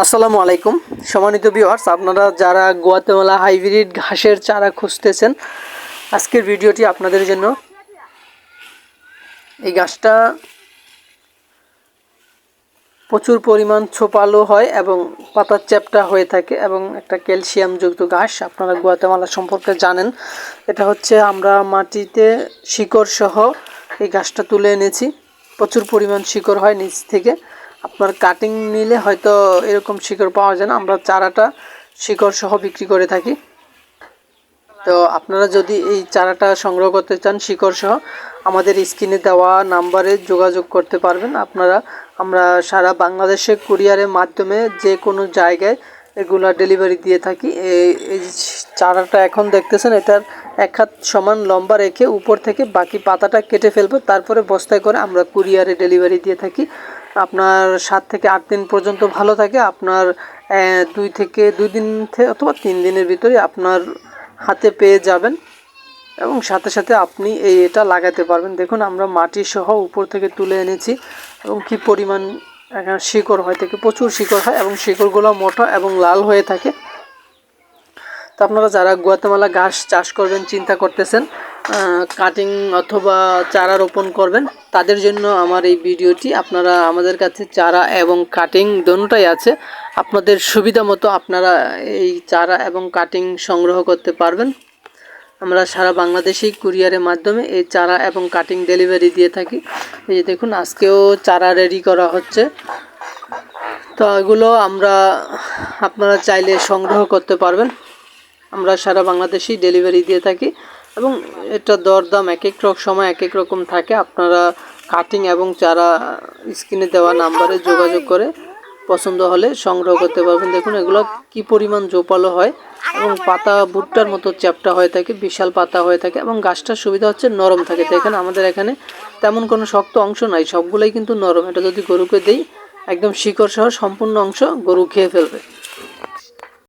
আসসালামু আলাইকুম সম্মানিত ভিউয়ার্স, আপনারা যারা গুয়াতেমালা হাইব্রিড ঘাসের চারা খুঁজতেছেন, আজকের ভিডিওটি আপনাদের জন্য। এই গাছটা প্রচুর পরিমাণ ছোপালো হয় এবং পাতার চ্যাপ্টা হয়ে থাকে এবং একটা ক্যালসিয়ামযুক্ত ঘাস। আপনারা গুয়াতেমালা সম্পর্কে জানেন। এটা হচ্ছে আমরা মাটিতে শিকড় সহ এই গাছটা তুলে এনেছি। প্রচুর পরিমাণ শিকড় হয় নিচ থেকে। আপনার কাটিং নিলে হয়তো এরকম শিকড় পাওয়া যায় না। আমরা চারাটা শিকড় সহ বিক্রি করে থাকি। তো আপনারা যদি এই চারাটা সংগ্রহ করতে চান শিকড় সহ, আমাদের স্ক্রিনে দেওয়া নাম্বারে যোগাযোগ করতে পারবেন। আমরা সারা বাংলাদেশে কুরিয়ারের মাধ্যমে যে কোনো জায়গায় এগুলা ডেলিভারি দিয়ে থাকি। এই চারাটা এখন দেখতেছেন, এটার এক হাত সমান লম্বা রেখে উপর থেকে বাকি পাতাটা কেটে ফেলবো, তারপরে বস্তায় করে আমরা কুরিয়ারে ডেলিভারি দিয়ে থাকি। আপনার 7 থেকে 8 দিন পর্যন্ত ভালো থাকে। আপনার 2 দিন অথবা 3 দিনের ভিতরে আপনার হাতে পেয়ে যাবেন এবং সাথে সাথে আপনি এটা লাগাতে পারবেন। দেখুন, আমরা মাটি সহ উপর থেকে তুলে এনেছি এবং কি পরিমাণ এখানে শিকড় হয় থেকে প্রচুর শিকড় হয় এবং শিকড়গুলো মোটা এবং লাল হয়ে থাকে। তো আপনারা যারা গুয়াতেমালা ঘাস চাষ করবেন চিন্তা করতেছেন, কাটিং অথবা চারা রোপণ করবেন, তাদের জন্য আমার এই ভিডিওটি। আপনারা আমাদের কাছে চারা এবং কাটিং দোনোটাই আছে। আপনাদের সুবিধা মতো আপনারা এই চারা এবং কাটিং সংগ্রহ করতে পারবেন। আমরা সারা বাংলাদেশেই কুরিয়ারের মাধ্যমে এই চারা এবং কাটিং ডেলিভারি দিয়ে থাকি। এই যে দেখুন, আজকেও চারা রেডি করা হচ্ছে। তো এগুলো আপনারা চাইলে সংগ্রহ করতে পারবেন। আমরা সারা বাংলাদেশেই ডেলিভারি দিয়ে থাকি এবং এটা দরদাম এক এক সময় এক এক রকম থাকে। আপনারা কাটিং এবং চারা স্ক্রিনে দেওয়া নাম্বারে যোগাযোগ করে পছন্দ হলে সংগ্রহ করতে পারবেন। দেখুন, এগুলো কি পরিমাণ জোপালো হয় এবং পাতা ভুট্টার মতো চ্যাপ্টা হয়ে থাকে, বিশাল পাতা হয়ে থাকে এবং গাছটার সুবিধা হচ্ছে নরম থাকে। দেখেন, আমাদের এখানে তেমন কোনো শক্ত অংশ নাই, সবগুলোই কিন্তু নরম। এটা যদি গরুকে দেই, একদম শিকড় সহ সম্পূর্ণ অংশ গরু খেয়ে ফেলবে।